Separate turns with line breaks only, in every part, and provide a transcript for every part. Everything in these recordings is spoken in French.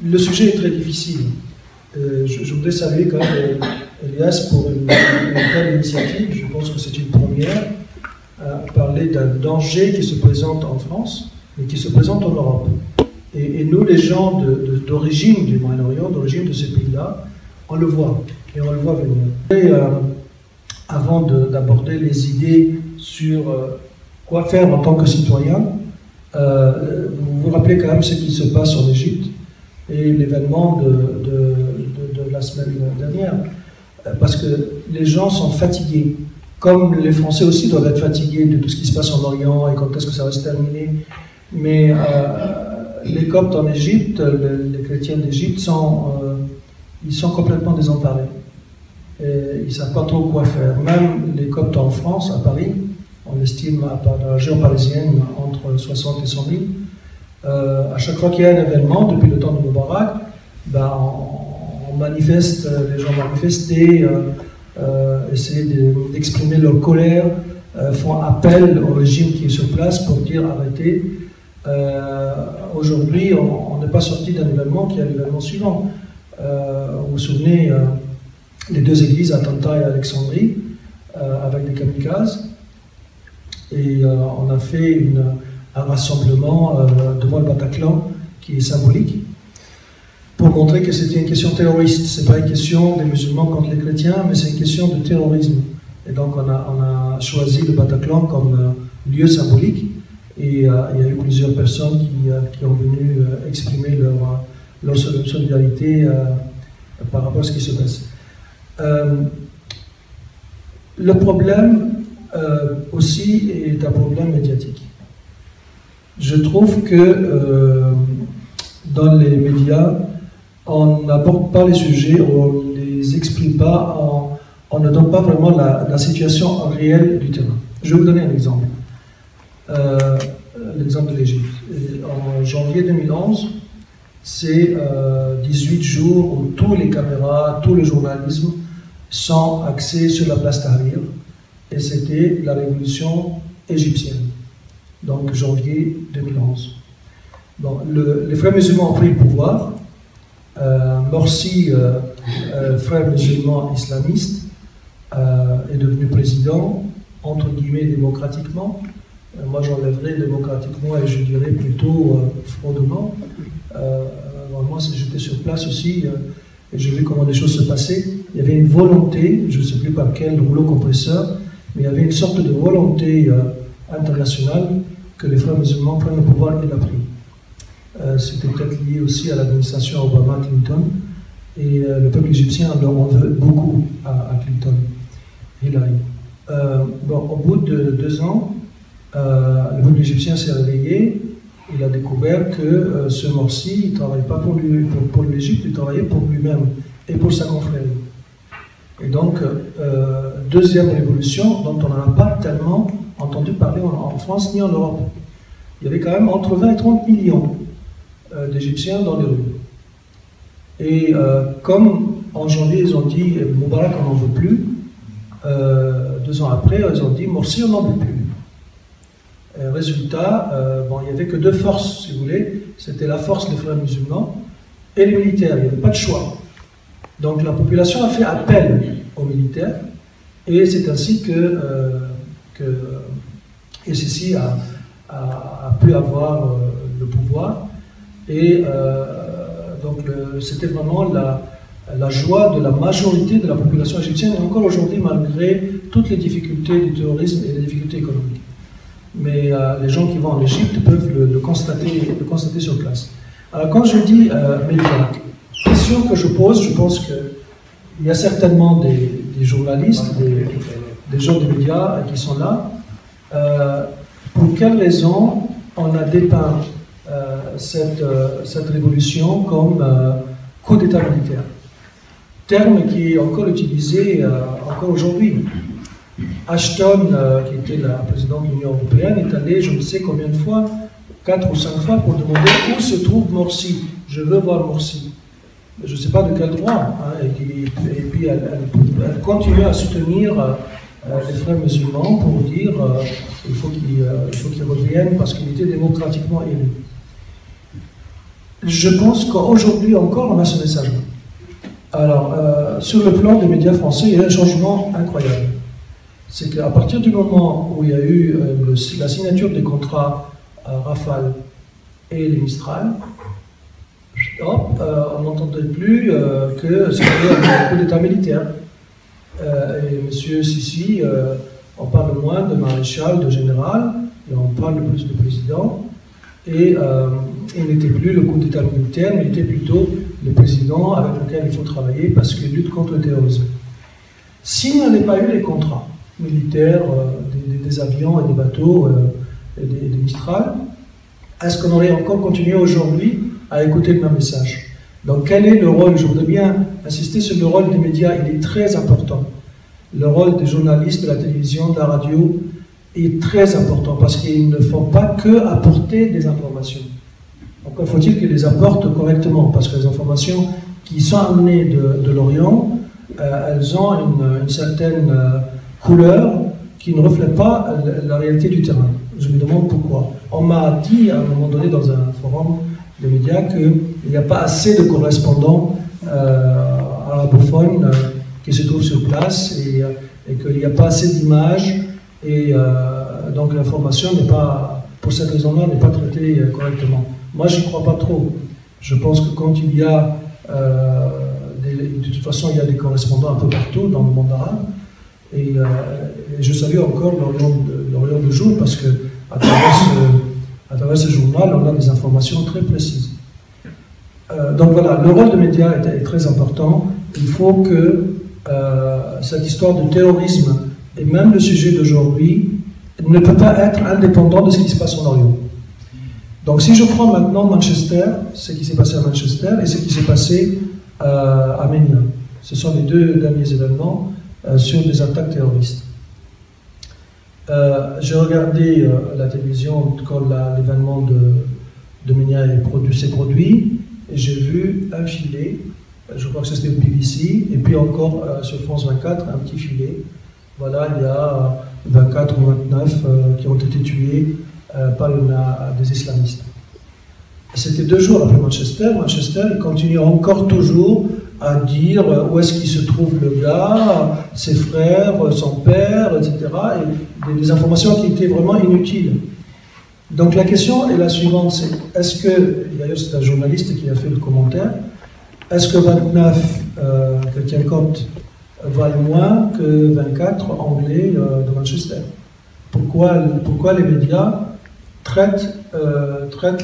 Le sujet est très difficile. Je voudrais saluer quand même Elias pour une telle initiative. Je pense que c'est une première à parler d'un danger qui se présente en France et qui se présente en Europe. Et nous, les gens d'origine du Moyen-Orient, d'origine de ces pays-là, on le voit et on le voit venir. Et, avant d'aborder les idées sur quoi faire en tant que citoyen, vous vous rappelez quand même ce qui se passe en Égypte et l'événement de la semaine dernière, parce que les gens sont fatigués, comme les Français aussi doivent être fatigués de tout ce qui se passe en Orient et quand est-ce que ça va se terminer. Mais les Coptes en Égypte, les chrétiens d'Égypte, ils sont complètement désemparés. Et ils ne savent pas trop quoi faire. Même les Coptes en France, à Paris, on estime dans la région parisienne entre 60 et 100 000. À chaque fois qu'il y a un événement, depuis le temps de Moubarak, on manifeste, les gens manifestaient, essaient d'exprimer leur colère, font appel au régime qui est sur place pour dire arrêtez. Aujourd'hui, on n'est pas sorti d'un événement qui est l'événement suivant. Vous vous souvenez, les deux églises à Tanta et Alexandrie, avec des kamikazes. Et on a fait un rassemblement devant le Bataclan qui est symbolique pour montrer que c'était une question terroriste. Ce n'est pas une question des musulmans contre les chrétiens, mais c'est une question de terrorisme. Et donc on a choisi le Bataclan comme lieu symbolique. Et il y a eu plusieurs personnes qui ont venu exprimer leur solidarité par rapport à ce qui se passe. Le problème aussi est un problème médiatique. Je trouve que dans les médias, on n'aborde pas les sujets, on ne les exprime pas, on ne donne pas vraiment la situation réelle du terrain. Je vais vous donner un exemple. L'exemple de l'Égypte. En janvier 2011, c'est 18 jours où toutes les caméras, tout le journalisme sont axés sur la place Tahrir. Et c'était la révolution égyptienne. Donc janvier 2011. Bon, les frères musulmans ont pris le pouvoir. Morsi, frère musulman islamiste, est devenu président, entre guillemets, démocratiquement. Moi, j'enlèverais démocratiquement et je dirais plutôt fraudement. Moi, j'étais sur place aussi et j'ai vu comment les choses se passaient. Il y avait une volonté, je ne sais plus par quel rouleau compresseur, mais il y avait une sorte de volonté internationale que les frères musulmans prennent le pouvoir et l'a pris. C'était peut-être lié aussi à l'administration Obama-Clinton. Et le peuple égyptien leur en veut beaucoup à Clinton. Au bout de 2 ans, le peuple égyptien s'est réveillé. Il a découvert que ce Morsi, il ne travaillait pas pour l'Égypte, il travaillait pour lui-même et pour sa confrérie. Et donc, deuxième révolution dont on n'a pas tellement entendu parler en France ni en Europe. Il y avait quand même entre 20 et 30 millions d'Égyptiens dans les rues. Et comme en janvier ils ont dit Moubarak on n'en veut plus, 2 ans après ils ont dit Morsi on n'en veut plus. Résultat, il n'y avait que 2 forces, si vous voulez, c'était la force des frères musulmans et les militaires, il n'y avait pas de choix. Donc la population a fait appel aux militaires et c'est ainsi que SSI a pu avoir le pouvoir et donc c'était vraiment la joie de la majorité de la population égyptienne et encore aujourd'hui malgré toutes les difficultés du terrorisme et les difficultés économiques. Mais les gens qui vont en Égypte peuvent le constater sur place. Alors quand je dis médias, question que je pose, je pense qu'il y a certainement des journalistes, des gens des médias qui sont là. Pour quelle raison on a dépeint cette révolution comme coup d'État militaire? Terme qui est encore utilisé encore aujourd'hui. Ashton, qui était la présidente de l'Union européenne, est allée je ne sais combien de fois, 4 ou 5 fois, pour demander où se trouve Morsi. Je veux voir Morsi. Je ne sais pas de quel droit. Et puis elle continue à soutenir les frères musulmans pour dire il faut qu'ils reviennent parce qu'il était démocratiquement élu. Je pense qu'aujourd'hui encore, on a ce message-là. Alors, sur le plan des médias français, il y a un changement incroyable. C'est qu'à partir du moment où il y a eu la signature des contrats Rafale et les Mistral, hop, on n'entendait plus que c'était un coup d'État militaire. Et M. Sisi, on parle moins de maréchal, de général, et on parle plus de président. Et il n'était plus le coup d'État militaire, mais il était plutôt le président avec lequel il faut travailler parce qu'il lutte contre le terrorisme. S'il n'y avait pas eu les contrats militaires, des avions et des bateaux et des Mistral, est-ce qu'on aurait encore continué aujourd'hui à écouter le même message? Donc quel est le rôle? Je voudrais bien insister sur le rôle des médias, il est très important. Le rôle des journalistes, de la télévision, de la radio est très important parce qu'ils ne font pas que apporter des informations. Encore faut-il qu'ils les apportent correctement parce que les informations qui sont amenées de l'Orient, elles ont une certaine couleur qui ne reflète pas la réalité du terrain. Je me demande pourquoi. On m'a dit à un moment donné dans un forum de médias qu'il n'y a pas assez de correspondants arabophones qui se trouvent sur place et qu'il n'y a pas assez d'images et donc l'information n'est pas, pour cette raison-là, n'est pas traitée correctement. Moi, je n'y crois pas trop. Je pense que quand il y a, de toute façon, il y a des correspondants un peu partout dans le monde arabe, et je salue encore l'Orient du jour parce que à travers ce journal, on a des informations très précises. Donc voilà, le rôle des médias est très important. Il faut que cette histoire de terrorisme et même le sujet d'aujourd'hui ne peut pas être indépendant de ce qui se passe en Orient. Donc si je prends maintenant Manchester, ce qui s'est passé à Manchester et ce qui s'est passé à Ménia, ce sont les deux derniers événements sur des attaques terroristes. J'ai regardé la télévision quand l'événement de Ménia s'est produit et j'ai vu un filet, je crois que c'était le BBC, et puis encore sur France 24, un petit filet. Voilà, il y a 24 ou 29 qui ont été tués par des islamistes. C'était 2 jours après Manchester. Manchester, il continue encore toujours à dire où est-ce qu'il se trouve le gars, ses frères, son père, etc. Et des informations qui étaient vraiment inutiles. Donc la question est la suivante, c'est est-ce que, d'ailleurs c'est un journaliste qui a fait le commentaire, est-ce que 29 chrétiens coptes valent moins que 24 anglais de Manchester? Pourquoi les médias traitent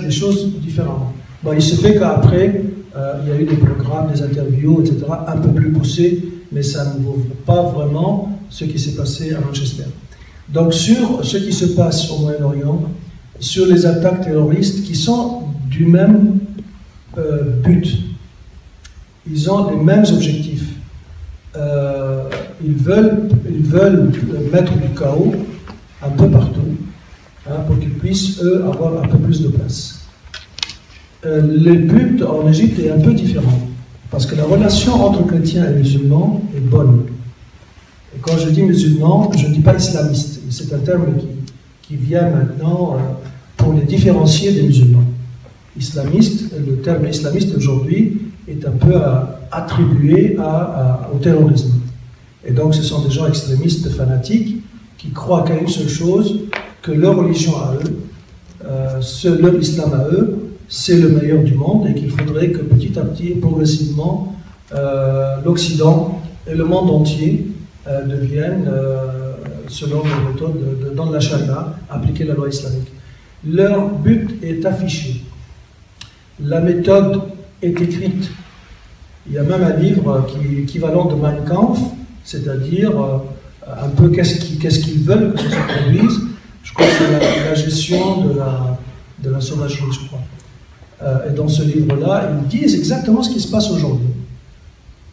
les choses différemment? Bon, il se fait qu'après, il y a eu des programmes, des interviews, etc., un peu plus poussés, mais ça ne vaut pas vraiment ce qui s'est passé à Manchester. Donc sur ce qui se passe au Moyen-Orient, sur les attaques terroristes qui sont du même but, ils ont les mêmes objectifs. Ils veulent mettre du chaos un peu partout, pour qu'ils puissent, eux, avoir un peu plus de place. Le but en Égypte est un peu différent, parce que la relation entre chrétiens et musulmans est bonne. Et quand je dis musulmans, je ne dis pas islamiste. C'est un terme qui vient maintenant pour les différencier des musulmans. Islamiste, le terme islamiste aujourd'hui est un peu attribué au terrorisme. Et donc ce sont des gens extrémistes, fanatiques, qui croient qu'à une seule chose, que leur religion à eux, leur islam à eux, c'est le meilleur du monde et qu'il faudrait que petit à petit, progressivement, l'Occident et le monde entier deviennent, selon les méthodes dans la charia, appliquer la loi islamique. Leur but est affiché. La méthode est écrite. Il y a même un livre qui est équivalent de Mein Kampf, c'est-à-dire un peu qu'est-ce qu'ils veulent que ça se produise. Je crois que c'est la gestion de la sauvagerie, je crois. Et dans ce livre-là, ils disent exactement ce qui se passe aujourd'hui.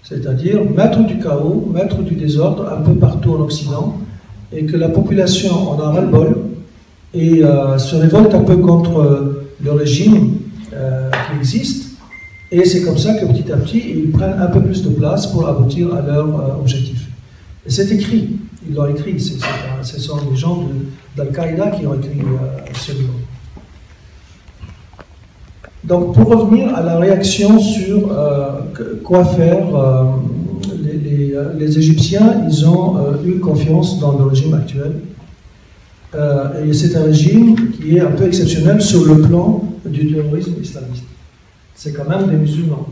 C'est-à-dire mettre du chaos, mettre du désordre un peu partout en Occident, et que la population en a ras-le-bol et se révolte un peu contre le régime qui existe. Et c'est comme ça que petit à petit, ils prennent un peu plus de place pour aboutir à leur objectif. Et c'est écrit, ils l'ont écrit, ce sont les gens d'Al-Qaïda qui ont écrit ce livre. Donc, pour revenir à la réaction sur quoi faire, les Égyptiens, ils ont eu confiance dans le régime actuel. Et c'est un régime qui est un peu exceptionnel sur le plan du terrorisme islamiste. C'est quand même des musulmans.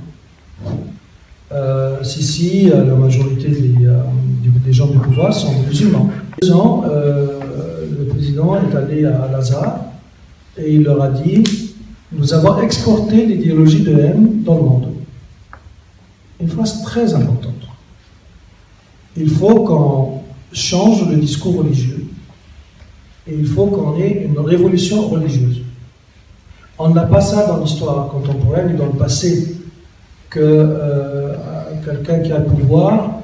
Sisi, la majorité des gens du pouvoir sont des musulmans. Le président est allé à Al-Azhar et il leur a dit: nous avons exporté l'idéologie de haine dans le monde. Une phrase très importante. Il faut qu'on change le discours religieux et il faut qu'on ait une révolution religieuse. On n'a pas ça dans l'histoire contemporaine et dans le passé, que quelqu'un qui a le pouvoir,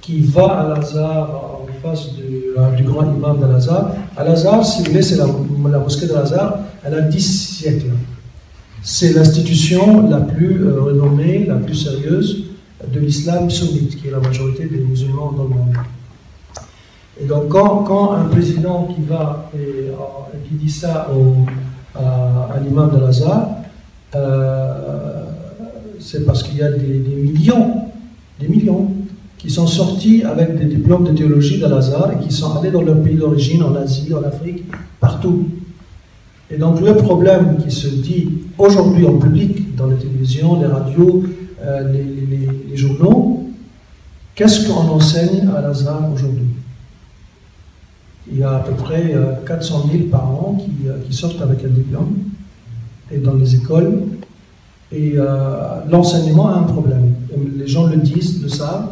qui va à Al-Azhar en face du grand imam d'Al-Azhar. Al-Azhar, si vous voulez, c'est la mosquée d'Al-Azhar, elle a 10 siècles. C'est l'institution la plus renommée, la plus sérieuse de l'islam sunnite, qui est la majorité des musulmans dans le monde. Et donc, quand un président qui va et qui dit ça à l'imam d'Al-Azhar, c'est parce qu'il y a des millions, qui sont sortis avec des diplômes de théologie d'Al-Azhar et qui sont allés dans leur pays d'origine, en Asie, en Afrique, partout. Et donc le problème qui se dit aujourd'hui en public, dans les télévisions, les radios, les journaux, qu'est-ce qu'on enseigne à Al-Azhar aujourd'hui? Il y a à peu près 400 000 par an qui sortent avec un diplôme, et dans les écoles, et l'enseignement a un problème. Les gens le disent, le savent,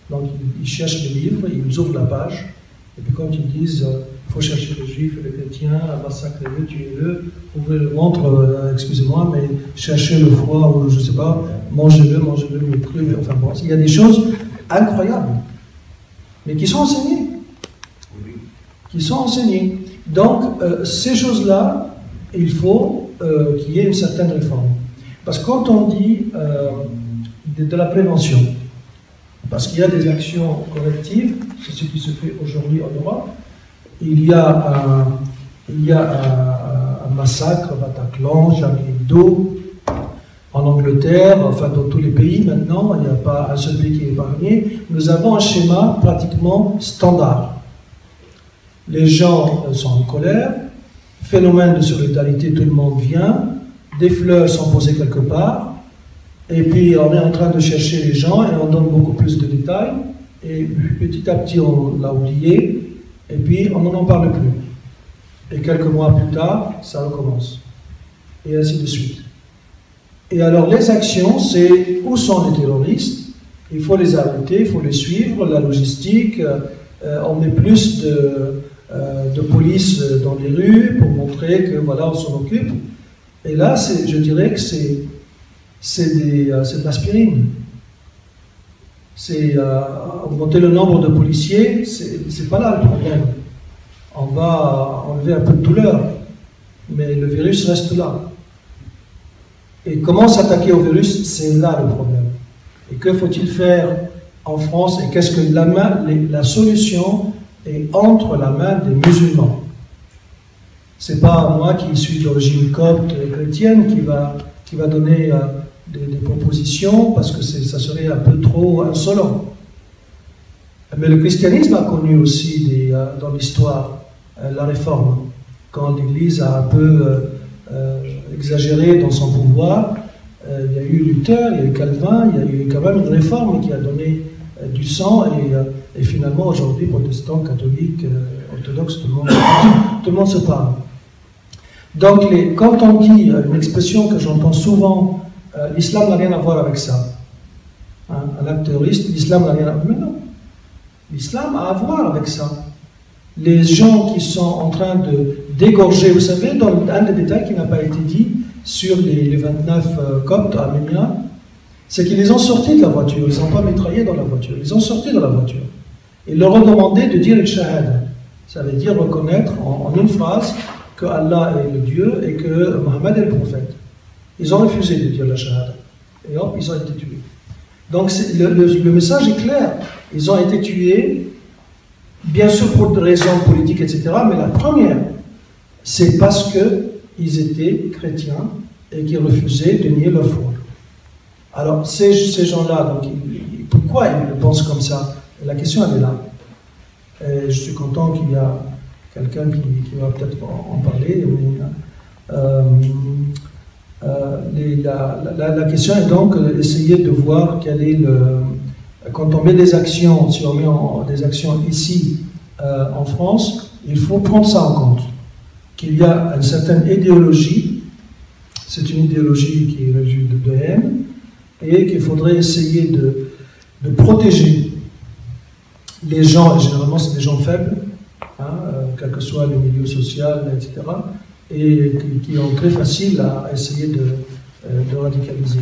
donc ils cherchent les livres, ils ouvrent la page, et puis quand ils disent il faut chercher les juifs et les chrétiens, massacrez-le, tuez-le, ouvrez le ventre, excusez-moi, mais cherchez le foie, ou je ne sais pas, mangez-le cru, enfin bon, il y a des choses incroyables, mais qui sont enseignées. Donc, ces choses-là, il faut qu'il y ait une certaine réforme. Parce que quand on dit de la prévention, parce qu'il y a des actions correctives, c'est ce qui se fait aujourd'hui en Europe, il y a un massacre, Bataclan, Charlie Hebdo, en Angleterre, enfin dans tous les pays maintenant, il n'y a pas un seul pays qui est épargné. Nous avons un schéma pratiquement standard. Les gens sont en colère, phénomène de solidarité, tout le monde vient, des fleurs sont posées quelque part, et puis on est en train de chercher les gens et on donne beaucoup plus de détails, et petit à petit on l'a oublié, et puis on n'en parle plus. Et quelques mois plus tard, ça recommence. Et ainsi de suite. Et alors les actions, c'est où sont les terroristes, il faut les arrêter, il faut les suivre, la logistique, on met plus de police dans les rues pour montrer que voilà, on s'en occupe. Et là, je dirais que c'est de l'aspirine. C'est augmenter le nombre de policiers, c'est pas là le problème. On va enlever un peu de douleur, mais le virus reste là. Et comment s'attaquer au virus, c'est là le problème. Et que faut-il faire en France, et qu'est-ce que la solution est entre la main des musulmans. C'est pas moi qui suis d'origine copte chrétienne qui va donner des propositions, parce que ça serait un peu trop insolent. Mais le christianisme a connu aussi dans l'histoire la réforme, quand l'Église a un peu exagéré dans son pouvoir. Il y a eu Luther, il y a eu Calvin, il y a eu quand même une réforme qui a donné du sang, et finalement aujourd'hui, protestants, catholiques, orthodoxes, tout le monde se parle. Donc quand on dit une expression que j'entends souvent, l'islam n'a rien à voir avec ça. Un acte terroriste, l'islam n'a rien à voir. Mais non, l'islam a à voir avec ça. Les gens qui sont en train de dégorger, vous savez, dans un des détails qui n'a pas été dit sur les 29 coptes arméniens, c'est qu'ils les ont sortis de la voiture, ils n'ont pas mitraillé dans la voiture, ils les ont sortis de la voiture. Ils leur ont demandé de dire une shahada. Ça veut dire reconnaître en une phrase que Allah est le Dieu et que Mohammed est le prophète. Ils ont refusé de dire la shahada. Et hop, ils ont été tués. Donc le message est clair. Ils ont été tués, bien sûr pour des raisons politiques, etc. Mais la première, c'est parce qu'ils étaient chrétiens et qui refusaient de nier leur foi. Alors, ces gens-là, pourquoi ils pensent comme ça? La question, elle est là. Et je suis content qu'il y a quelqu'un qui va peut-être en parler. Mais, la question est donc d'essayer de voir quel est quand on met des actions, si on met des actions ici en France, il faut prendre ça en compte. Qu'il y a une certaine idéologie, c'est une idéologie qui est résulte de haine, et qu'il faudrait essayer de protéger les gens, et généralement c'est des gens faibles, hein, quel que soit le milieu social, etc., et qui ont très facile à essayer de radicaliser.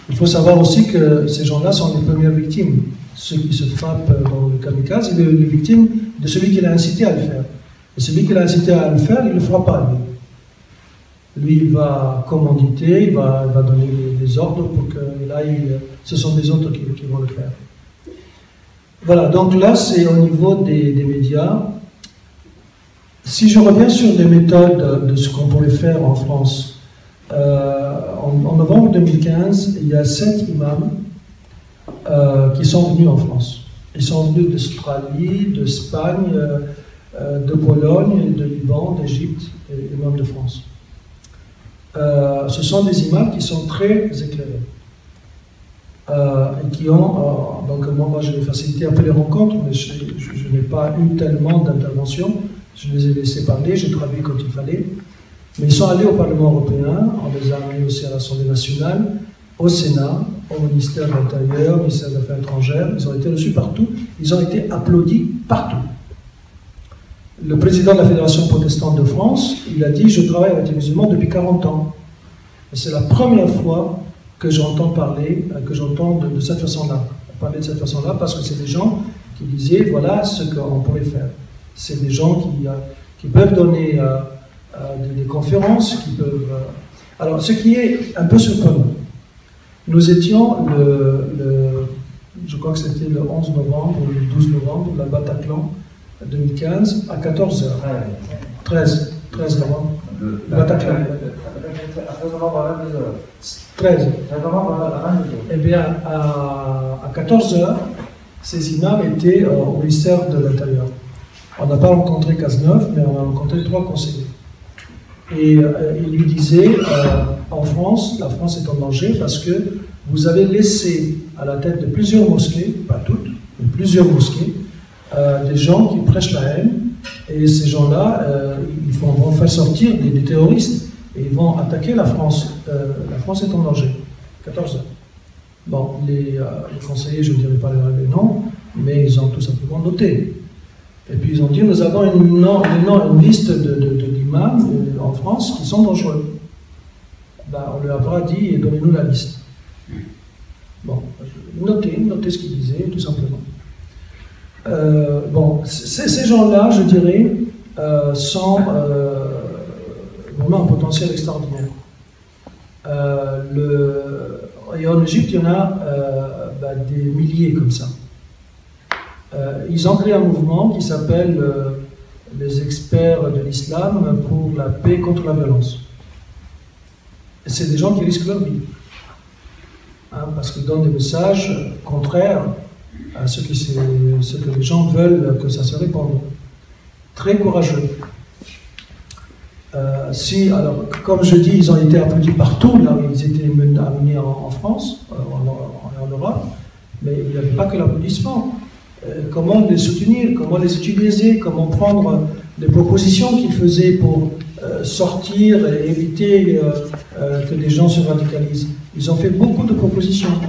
Il faut savoir aussi que ces gens-là sont les premières victimes. Ceux qui se frappent dans le kamikaze, il est les victimes de celui qui l'a incité à le faire. Et celui qui l'a incité à le faire, il ne le fera pas, lui. Lui, il va commanditer, il va donner des ordres pour que là, ce sont des autres qui vont le faire. Voilà, donc là, c'est au niveau des médias. Si je reviens sur des méthodes de ce qu'on pourrait faire en France, en novembre 2015, il y a 7 imams qui sont venus en France. Ils sont venus d'Australie, d'Espagne, de Pologne, de Liban, d'Égypte et même de France. Ce sont des imams qui sont très éclairés et qui ont, donc moi j'ai facilité un peu les rencontres, mais je n'ai pas eu tellement d'interventions, je les ai laissés parler, j'ai traduit quand il fallait, mais ils sont allés au Parlement européen, on les a amenés aussi à l'Assemblée nationale, au Sénat, au ministère de l'Intérieur, au ministère des Affaires étrangères, ils ont été reçus partout, ils ont été applaudis partout. Le président de la Fédération protestante de France, il a dit « Je travaille avec les musulmans depuis 40 ans. » Et c'est la première fois que j'entends parler, que j'entends de cette façon-là, parler de cette façon-là, parce que c'est des gens qui disaient « Voilà ce qu'on pourrait faire. » C'est des gens qui peuvent donner des conférences, qui peuvent... Alors, ce qui est un peu surprenant, nous étions je crois que c'était le 11 novembre ou le 12 novembre, la Bataclan, 2015, à 14h. 13 novembre. Le Bataclan. 13. Eh bien, à 14h, ces imams étaient au ministère de l'Intérieur. On n'a pas rencontré Cazeneuve, mais on a rencontré 3 conseillers. Et il lui disait, en France, la France est en danger parce que vous avez laissé à la tête de plusieurs mosquées, pas toutes, mais plusieurs mosquées, des gens qui prêchent la haine, et ces gens-là, ils vont faire sortir des terroristes, et ils vont attaquer la France. La France est en danger. 14 heures. Bon, les conseillers, je ne dirais pas les noms, mais ils ont tout simplement noté. Et puis ils ont dit, nous avons une liste d'imams en France qui sont dangereux. Ben, on leur a pas dit, donnez-nous la liste. Bon, notez ce qu'ils disaient, tout simplement. Bon, ces gens-là, je dirais, sont vraiment un potentiel extraordinaire. Et en Égypte, il y en a des milliers comme ça. Ils ont créé un mouvement qui s'appelle les experts de l'islam pour la paix contre la violence. Et c'est des gens qui risquent leur vie, hein, parce qu'ils donnent des messages contraires à ce que les gens veulent que ça se répande. Très courageux. Alors, comme je dis, ils ont été applaudis partout, là où ils étaient amenés en France, en Europe, mais il n'y avait pas que l'applaudissement. Comment les soutenir, comment les utiliser, comment prendre les propositions qu'ils faisaient pour sortir et éviter que les gens se radicalisent. Ils ont fait beaucoup de propositions,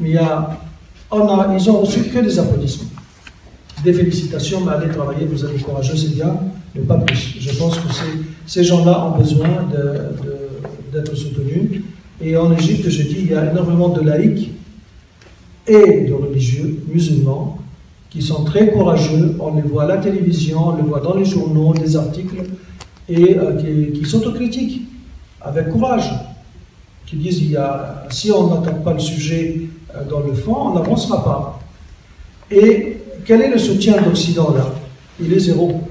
mais ils ont reçu que des applaudissements. Des félicitations, mais allez travailler, vous êtes courageux, c'est bien, mais pas plus. Je pense que ces gens-là ont besoin d'être soutenus. Et en Égypte, je dis, il y a énormément de laïcs et de religieux musulmans qui sont très courageux. On les voit à la télévision, on les voit dans les journaux, des articles, et qui s'autocritiquent avec courage, qui disent, si on n'attaque pas le sujet dans le fond, on n'avancera pas. Et quel est le soutien d'Occident là? Il est zéro.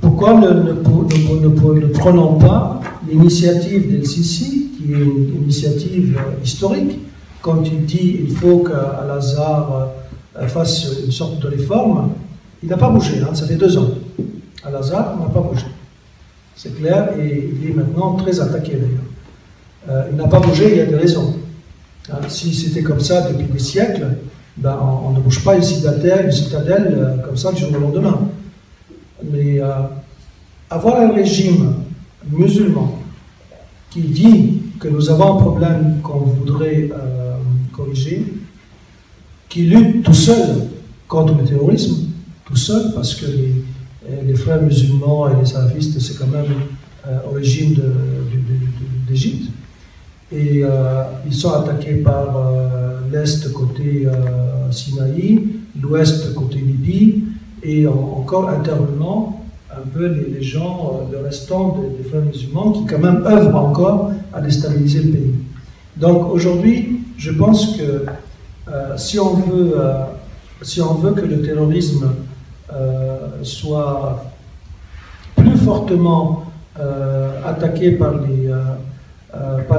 Pourquoi ne prenons pas l'initiative d'El Sisi, qui est une initiative historique, quand il dit qu'il faut qu'Al-Azhar fasse une sorte de réforme, il n'a pas bougé, hein, ça fait 2 ans. Al-Azhar n'a pas bougé. C'est clair, et il est maintenant très attaqué d'ailleurs. Il n'a pas bougé, il y a des raisons. Hein, si c'était comme ça depuis des siècles, ben, on ne bouge pas une citadelle comme ça du jour au lendemain. Mais avoir un régime musulman qui dit que nous avons un problème qu'on voudrait corriger, qui lutte tout seul contre le terrorisme, tout seul, parce que les frères musulmans et les salafistes, c'est quand même au régime d'Égypte. Et ils sont attaqués par l'Est côté Sinaï, l'Ouest côté Libye, et encore intérieurement, un peu les gens, le restant des frères musulmans, qui quand même œuvrent encore à déstabiliser le pays. Donc aujourd'hui, je pense que si on veut que le terrorisme soit plus fortement attaqué par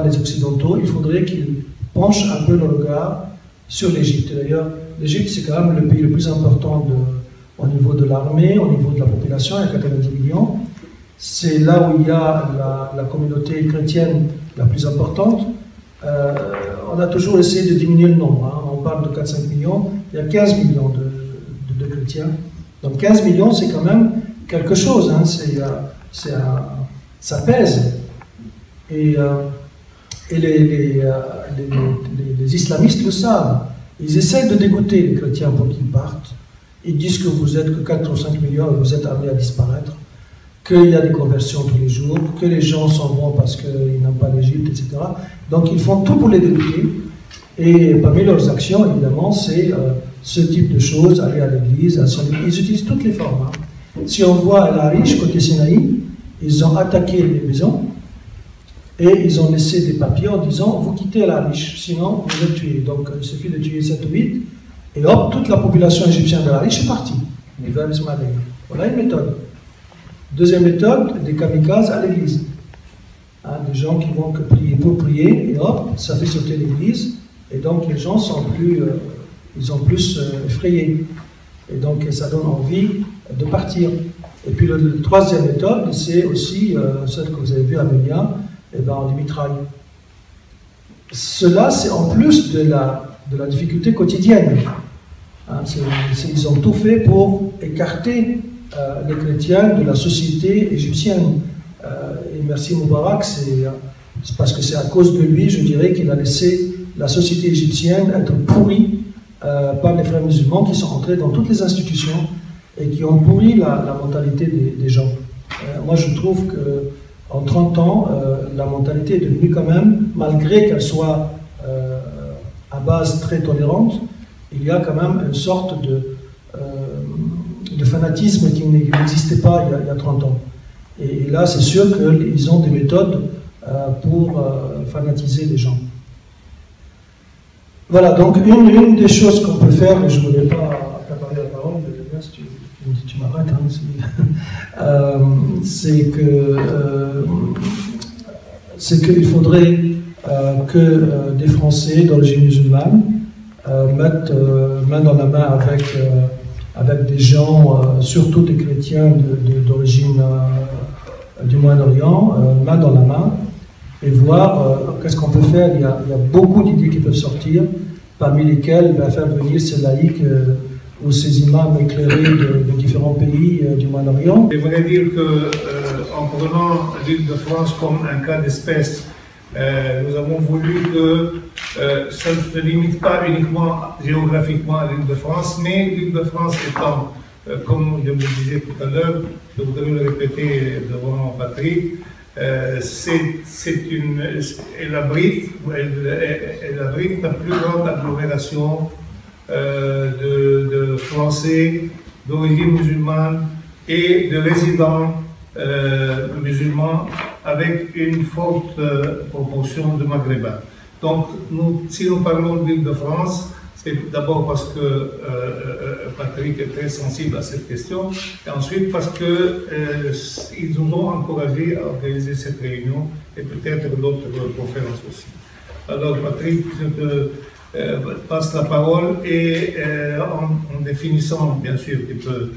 les Occidentaux, il faudrait qu'ils penchent un peu le regard sur l'Égypte. D'ailleurs, l'Égypte, c'est quand même le pays le plus important au niveau de l'armée, au niveau de la population, il y a 90 millions. C'est là où il y a la communauté chrétienne la plus importante. On a toujours essayé de diminuer le nombre. Hein. On parle de 4-5 millions, il y a 15 millions de chrétiens. Donc 15 millions, c'est quand même quelque chose. Hein. Ça pèse. Et les islamistes le savent. Ils essaient de dégoûter les chrétiens pour qu'ils partent. Ils disent que vous êtes que 4 ou 5 millions et vous êtes amenés à disparaître, qu'il y a des conversions tous les jours, que les gens s'en vont parce qu'ils n'aiment pas l'Égypte, etc. Donc ils font tout pour les dégoûter. Et parmi leurs actions, évidemment, c'est ce type de choses, aller à l'église. Ils utilisent toutes les formes. Hein. Si on voit à l'Arish, côté Sinaï, ils ont attaqué les maisons et ils ont laissé des papiers en disant « vous quittez l'Arish, sinon vous êtes tués ». Donc il suffit de tuer 7 ou 8 et hop, toute la population égyptienne de l'Arish est partie. Voilà une méthode. Deuxième méthode, des kamikazes à l'église. Hein, des gens qui vont que prier pour prier et hop, ça fait sauter l'église et donc les gens sont plus, ils ont plus effrayés. Et donc ça donne envie de partir. Et puis la troisième méthode, c'est aussi celle que vous avez vue à Ménia, et ben on les mitraille. Cela, c'est en plus de la difficulté quotidienne. Hein, ils ont tout fait pour écarter les chrétiens de la société égyptienne. Et merci Moubarak, c'est parce que c'est à cause de lui, je dirais, qu'il a laissé la société égyptienne être pourrie par les frères musulmans qui sont entrés dans toutes les institutions et qui ont pourri la mentalité des gens. Moi, je trouve qu'en 30 ans, la mentalité est devenue quand même, malgré qu'elle soit à base très tolérante, il y a quand même une sorte de fanatisme qui n'existait pas il y a 30 ans. Et là, c'est sûr qu'ils ont des méthodes pour fanatiser les gens. Voilà, donc une des choses qu'on peut faire, et je ne voulais pas accaparer la parole, mais si tu m'arrêtes, hein, c'est qu'il faudrait que des Français d'origine musulmane mettent main dans la main avec des gens, surtout des chrétiens d'origine du Moyen-Orient, main dans la main, et voir qu'est-ce qu'on peut faire. Il y a beaucoup d'idées qui peuvent sortir, parmi lesquelles faire venir ces laïcs ou ces imams éclairés de différents pays du Moyen-Orient.
Je voudrais dire qu'en prenant l'île de France comme un cas d'espèce, nous avons voulu que ça ne se limite pas uniquement géographiquement à l'île de France, mais l'île de France étant, comme je me disais tout à l'heure, je voudrais le répéter devant Patrick, elle abrite la plus grande agglomération de Français d'origine musulmane et de résidents musulmans avec une forte proportion de Maghrébins. Donc, si nous parlons de l'île de France, C'est d'abord parce que Patrick est très sensible à cette question, et ensuite parce qu'ils nous ont encouragés à organiser cette réunion et peut-être d'autres conférences aussi. Alors Patrick, je te passe la parole et en définissant, bien sûr, tu peux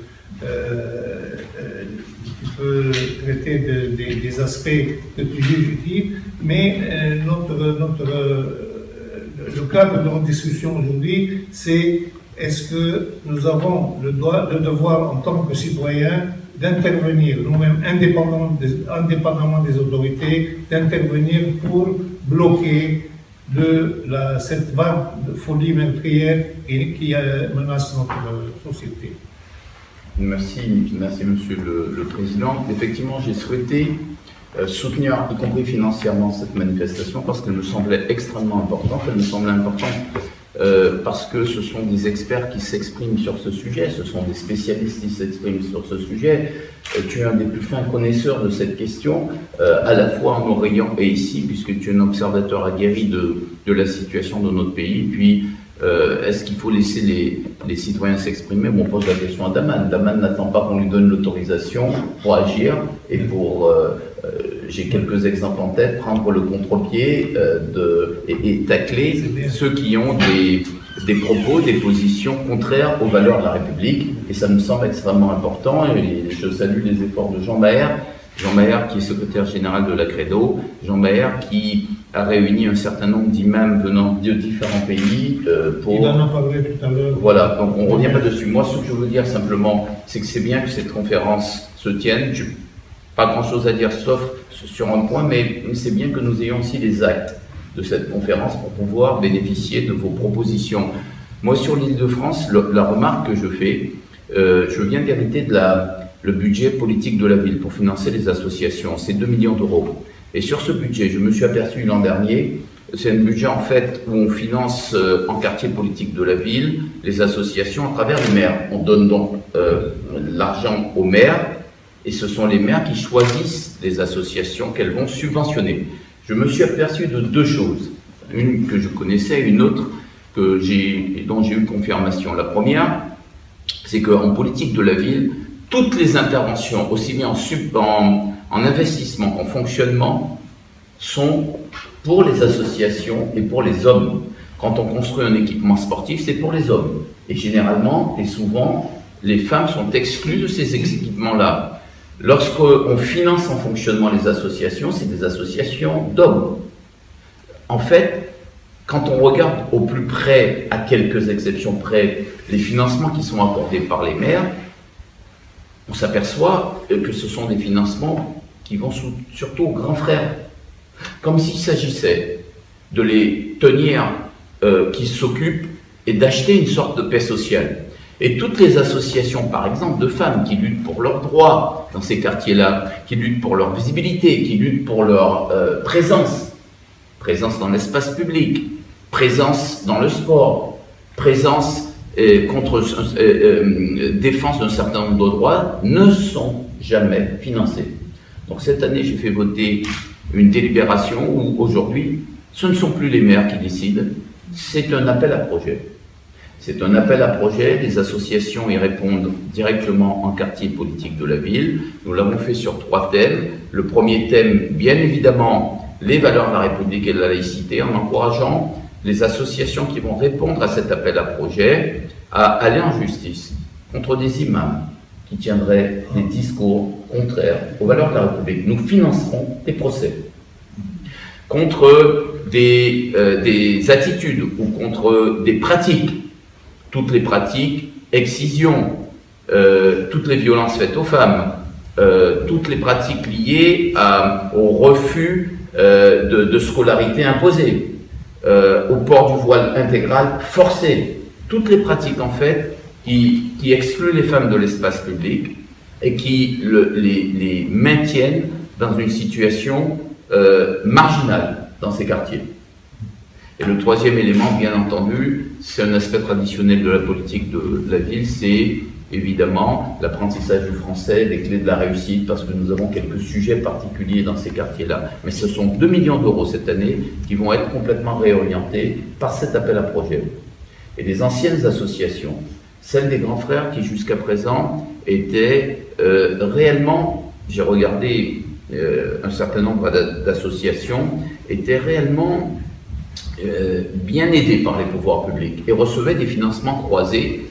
traiter des aspects que tu juges utiles, mais le cadre de notre discussion aujourd'hui, c'est est-ce que nous avons le devoir en tant que citoyens d'intervenir, nous-mêmes indépendamment des autorités, d'intervenir pour bloquer cette vague de folie meurtrière qui menace notre société.
Merci Monsieur le Président. Effectivement, j'ai souhaité soutenir, y compris financièrement, cette manifestation parce qu'elle me semblait extrêmement importante. Elle me semblait importante parce que ce sont des experts qui s'expriment sur ce sujet, ce sont des spécialistes qui s'expriment sur ce sujet. Tu es un des plus fins connaisseurs de cette question, à la fois en Orient et ici, puisque tu es un observateur aguerri de la situation de notre pays. Puis, est-ce qu'il faut laisser les citoyens s'exprimer? Bon, on pose la question à Daman. Daman n'attend pas qu'on lui donne l'autorisation pour agir et pour, j'ai quelques exemples en tête, prendre le contre-pied et tacler ceux qui ont des propos, des positions contraires aux valeurs de la République. Et ça me semble extrêmement important. Et je salue les efforts de Jean Maher. Jean Maher qui est secrétaire général de la Credo. Jean Maher qui a réuni un certain nombre d'imams venant de différents pays pour...
Il en a parlé tout à l'heure.
Voilà, donc on ne revient pas dessus. Moi, ce que je veux dire simplement, c'est que c'est bien que cette conférence se tienne. Pas grand-chose à dire, sauf sur un point, mais c'est bien que nous ayons aussi les actes de cette conférence pour pouvoir bénéficier de vos propositions. Moi, sur l'Île-de-France, la remarque que je fais, je viens d'hériter le budget politique de la ville pour financer les associations. C'est 2 millions d'euros. Et sur ce budget, je me suis aperçu l'an dernier, c'est un budget en fait où on finance en quartier politique de la ville les associations à travers les maires. On donne donc l'argent aux maires et ce sont les maires qui choisissent les associations qu'elles vont subventionner. Je me suis aperçu de deux choses, une que je connaissais, une autre dont j'ai eu confirmation. La première, c'est qu'en politique de la ville, toutes les interventions, aussi bien en investissement qu'en fonctionnement, sont pour les associations et pour les hommes. Quand on construit un équipement sportif, c'est pour les hommes. Et généralement, et souvent, les femmes sont exclues de ces équipements-là. Lorsqu'on finance en fonctionnement les associations, c'est des associations d'hommes. En fait, quand on regarde au plus près, à quelques exceptions près, les financements qui sont accordés par les maires, on s'aperçoit que ce sont des financements qui vont surtout aux grands frères. Comme s'il s'agissait de les tenir qui s'occupent et d'acheter une sorte de paix sociale. Et toutes les associations, par exemple, de femmes qui luttent pour leurs droits dans ces quartiers-là, qui luttent pour leur visibilité, qui luttent pour leur présence dans l'espace public, présence dans le sport, présence défense d'un certain nombre de droits, ne sont jamais financées. Donc cette année, j'ai fait voter une délibération où aujourd'hui, ce ne sont plus les maires qui décident, c'est un appel à projet. C'est un appel à projet, les associations y répondent directement en quartier politique de la ville. Nous l'avons fait sur 3 thèmes. Le premier thème, bien évidemment, les valeurs de la République et de la laïcité, en encourageant les associations qui vont répondre à cet appel à projet à aller en justice contre des imams qui tiendraient des discours contraires aux valeurs de la République. Nous financerons des procès contre des attitudes ou contre des pratiques, toutes les pratiques, excision, toutes les violences faites aux femmes, toutes les pratiques liées au refus de scolarité imposée, au port du voile intégral forcé, toutes les pratiques en fait qui excluent les femmes de l'espace public et qui les maintiennent dans une situation marginale dans ces quartiers. Et le troisième élément, bien entendu, c'est un aspect traditionnel de la politique de la ville, c'est évidemment l'apprentissage du français, les clés de la réussite, parce que nous avons quelques sujets particuliers dans ces quartiers-là. Mais ce sont 2 millions d'euros cette année qui vont être complètement réorientés par cet appel à projet. et des anciennes associations, celles des grands frères qui jusqu'à présent étaient réellement, j'ai regardé un certain nombre d'associations, étaient réellement bien aidées par les pouvoirs publics et recevaient des financements croisés.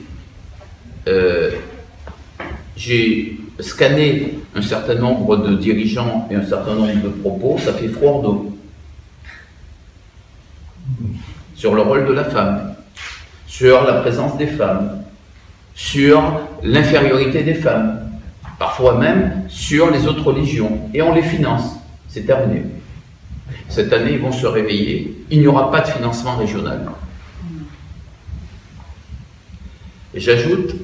J'ai scanné un certain nombre de dirigeants et un certain nombre de propos, ça fait froid d'eau. Sur le rôle de la femme, sur la présence des femmes, sur l'infériorité des femmes, parfois même sur les autres religions, et on les finance. C'est terminé. Cette année, ils vont se réveiller, il n'y aura pas de financement régional. Et j'ajoute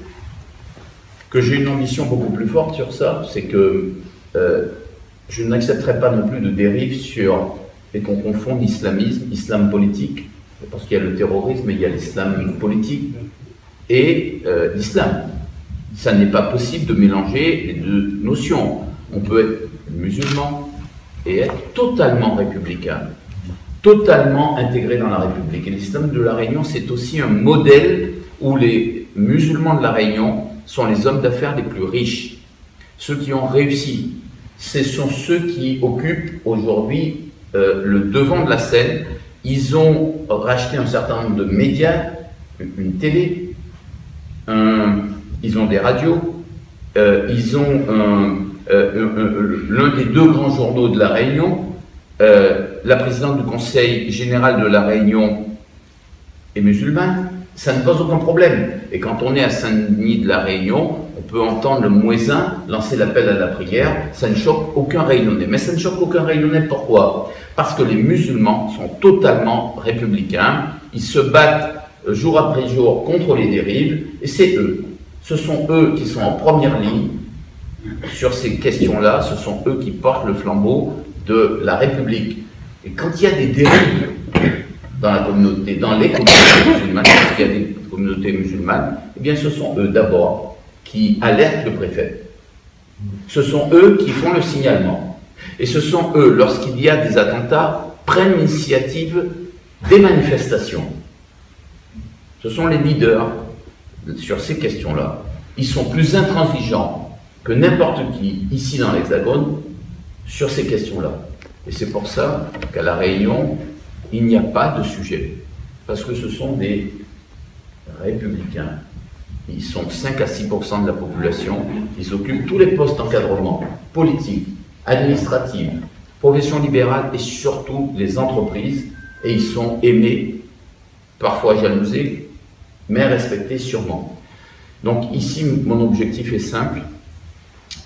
que j'ai une ambition beaucoup plus forte sur ça, c'est que je n'accepterai pas non plus de dérive sur, et qu'on confonde islamisme, islam politique, parce qu'il y a le terrorisme, mais il y a l'islam politique, et l'islam. Ça n'est pas possible de mélanger les deux notions. On peut être musulman et être totalement républicain, totalement intégré dans la République. Et l'islam de la Réunion, c'est aussi un modèle où les musulmans de la Réunion sont les hommes d'affaires les plus riches. Ceux qui ont réussi, ce sont ceux qui occupent aujourd'hui le devant de la scène. Ils ont racheté un certain nombre de médias, une télé, ils ont des radios, ils ont l'un des deux grands journaux de la Réunion. La présidente du Conseil général de la Réunion est musulmane. Ça ne pose aucun problème. Et quand on est à Saint-Denis de la Réunion, on peut entendre le muezzin lancer l'appel à la prière. Ça ne choque aucun Réunionnais. Mais ça ne choque aucun Réunionnais, pourquoi? Parce que les musulmans sont totalement républicains. Ils se battent jour après jour contre les dérives. Et c'est eux. Ce sont eux qui sont en première ligne sur ces questions-là. Ce sont eux qui portent le flambeau de la République. Et quand il y a des dérives dans la communauté, dans les communautés musulmanes, parce qu'il y a des communautés musulmanes, eh bien ce sont eux d'abord qui alertent le préfet. Ce sont eux qui font le signalement. Et ce sont eux, lorsqu'il y a des attentats, prennent l'initiative des manifestations. Ce sont les leaders sur ces questions-là. Ils sont plus intransigeants que n'importe qui, ici dans l'Hexagone, sur ces questions-là. Et c'est pour ça qu'à La Réunion, il n'y a pas de sujet, parce que ce sont des républicains. Ils sont 5 à 6% de la population, ils occupent tous les postes d'encadrement, politique, administratif, profession libérale et surtout les entreprises, et ils sont aimés, parfois jalousés, mais respectés sûrement. Donc ici, mon objectif est simple,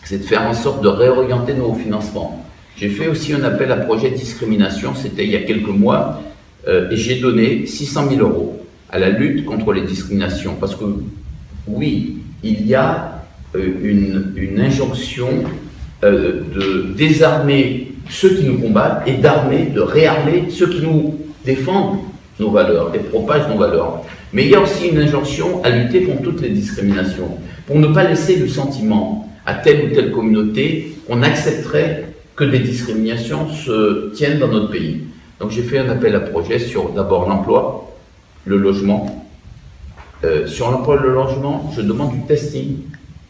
c'est de faire en sorte de réorienter nos financements. J'ai fait aussi un appel à projet discrimination, c'était il y a quelques mois, et j'ai donné 600 000 € à la lutte contre les discriminations. Parce que, oui, il y a une injonction de désarmer ceux qui nous combattent et d'armer, de réarmer ceux qui nous défendent nos valeurs et propagent nos valeurs. Mais il y a aussi une injonction à lutter contre toutes les discriminations, pour ne pas laisser le sentiment à telle ou telle communauté qu'on accepterait que des discriminations se tiennent dans notre pays. Donc j'ai fait un appel à projet sur d'abord l'emploi, le logement. Sur l'emploi et le logement, je demande du testing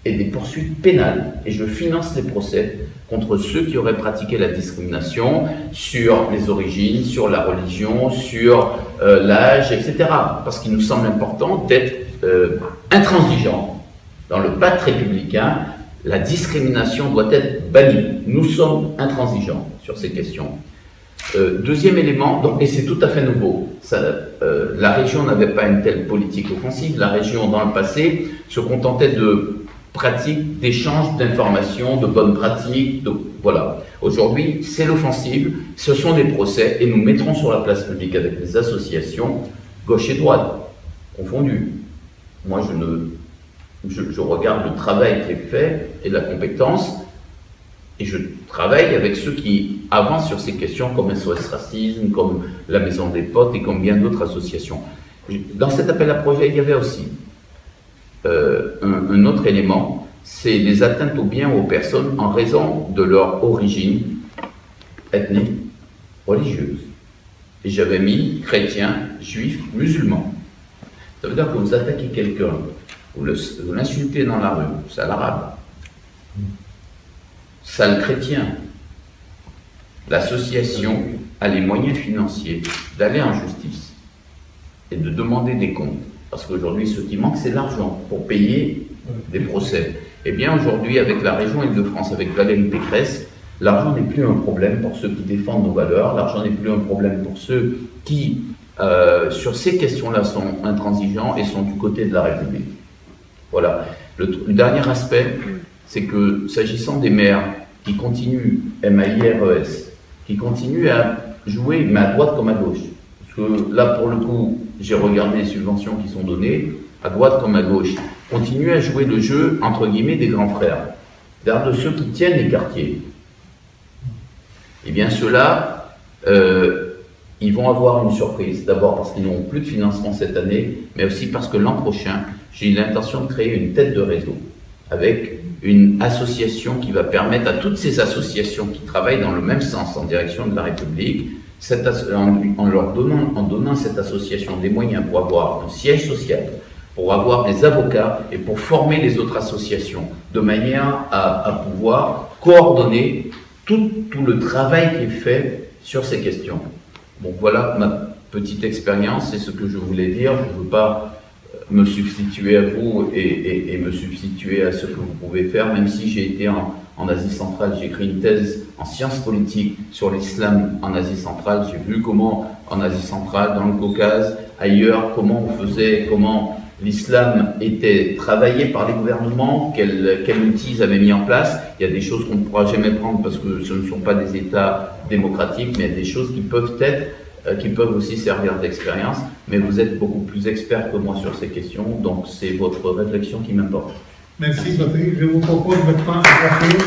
et des poursuites pénales. Et je finance les procès contre ceux qui auraient pratiqué la discrimination sur les origines, sur la religion, sur l'âge, etc. Parce qu'il nous semble important d'être intransigeant. Dans le pacte républicain, la discrimination doit être bannie. Nous sommes intransigeants sur ces questions. Deuxième élément, donc, et c'est tout à fait nouveau, la région n'avait pas une telle politique offensive. La région, dans le passé, se contentait de pratiques, d'échanges d'informations, de bonnes pratiques. Voilà. Aujourd'hui, c'est l'offensive, ce sont des procès, et nous mettrons sur la place publique avec les associations, gauche et droite, confondues. Moi, je regarde le travail qui est fait et la compétence, et je travaille avec ceux qui avancent sur ces questions, comme SOS Racisme, comme la Maison des Potes et comme bien d'autres associations. Dans cet appel à projet, il y avait aussi un autre élément, c'est les atteintes aux biens ou aux personnes en raison de leur origine ethnique, religieuse. Et j'avais mis chrétiens, juifs, musulmans. Ça veut dire que vous attaquez quelqu'un, vous l'insultez dans la rue, sale arabe, sale chrétien. L'association a les moyens financiers d'aller en justice et de demander des comptes. Parce qu'aujourd'hui, ce qui manque, c'est l'argent pour payer des procès. Eh bien, aujourd'hui, avec la région Île-de-France, avec Valérie Pécresse, l'argent n'est plus un problème pour ceux qui défendent nos valeurs, l'argent n'est plus un problème pour ceux qui, sur ces questions-là, sont intransigeants et sont du côté de la République. Voilà. Le dernier aspect, c'est que, s'agissant des maires qui continuent, MAIRES, qui continuent à jouer, mais à droite comme à gauche. Parce que là, pour le coup, j'ai regardé les subventions qui sont données, à droite comme à gauche, continuent à jouer le jeu, entre guillemets, des grands frères. C'est-à-dire de ceux qui tiennent les quartiers. Eh bien, ceux-là, ils vont avoir une surprise. D'abord parce qu'ils n'auront plus de financement cette année, mais aussi parce que l'an prochain, j'ai l'intention de créer une tête de réseau avec une association qui va permettre à toutes ces associations qui travaillent dans le même sens en direction de la République, en donnant à cette association des moyens pour avoir un siège social, pour avoir des avocats et pour former les autres associations, de manière à pouvoir coordonner tout le travail qui est fait sur ces questions. Donc voilà ma petite expérience, c'est ce que je voulais dire. Je ne veux pas me substituer à vous et me substituer à ce que vous pouvez faire, même si j'ai été en Asie centrale, j'ai écrit une thèse en sciences politiques sur l'islam en Asie centrale. J'ai vu comment en Asie centrale, dans le Caucase, ailleurs, comment on faisait, comment l'islam était travaillé par les gouvernements, quels outils ils avaient mis en place. Il y a des choses qu'on ne pourra jamais prendre parce que ce ne sont pas des États démocratiques, mais il y a des choses qui peuvent qui peuvent aussi servir d'expérience. Mais vous êtes beaucoup plus expert que moi sur ces questions, donc c'est votre réflexion qui m'importe.
Merci Patrick. Je vous propose maintenant un café.